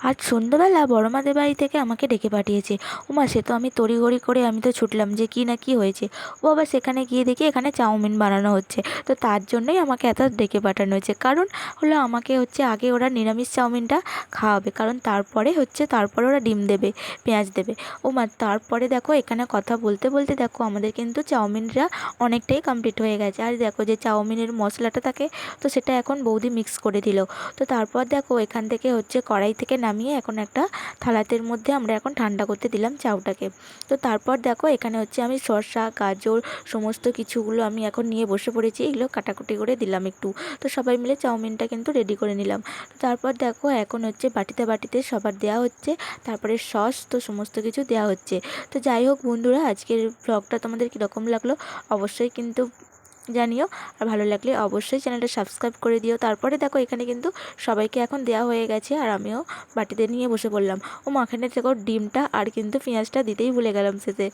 আজ সন্ধ্যাবেলা বড় মাদের বাড়ি থেকে আমাকে ডেকে পাঠিয়েছে। ওমা, সে তো আমি তড়িঘড়ি করে আমি তো ছুটলাম যে কী না কী হয়েছে। ও আবার সেখানে গিয়ে দেখি এখানে চাউমিন বানানো হচ্ছে। তো তার জন্যই আমাকে এত ডেকে পাঠানো হয়েছে, কারণ হলো আমাকে হচ্ছে আগে ওরা নিরামিষ চাউমিনটা খাওয়াবে, কারণ তারপরে ওরা ডিম দেবে, পেঁয়াজ দেবে। ওমা, তারপরে দেখো এখানে কথা বলতে বলতে দেখো আমাদের কিন্তু চাউমিনটা অনেকটাই কমপ্লিট হয়ে গেছে। আর দেখো যে চাউমিনের মশলাটা থাকে, তো সেটা এখন বৌদি মিক্স করে দিল। তো তারপর দেখো এখান থেকে হচ্ছে কড়াই থেকে নামিয়ে এখন একটা থালাতের মধ্যে আমরা এখন ঠান্ডা করতে দিলাম চাউটাকে। তো তারপর দেখো এখানে হচ্ছে আমি শসা, গাজর সমস্ত কিছুগুলো আমি এখন নিয়ে বসে পড়েছি, এগুলো কাটাকুটি করে দিলাম একটু। তো সবাই মিলে চাউমিনটা কিন্তু রেডি করে নিলাম। তো তারপর দেখো এখন হচ্ছে বাটিতে বাটিতে সবার দেওয়া হচ্ছে, তারপরে সস তো সমস্ত কিছু দেওয়া হচ্ছে। তো যাই হোক বন্ধুরা, আজকের ব্লগটা তোমাদের কীরকম লাগলো অবশ্যই কিন্তু জানিও। আর ভালো লাগলে অবশ্যই চ্যানেলটা সাবস্ক্রাইব করে দিও। তারপরে দেখো এখানে কিন্তু সবাইকে এখন দেওয়া হয়ে গেছে, আর আমিও বাটিতে নিয়ে বসে পড়লাম। ও মাখানে দেখো ডিমটা আর কিন্তু পেঁয়াজটা দিতেই ভুলে গেলাম শেষে।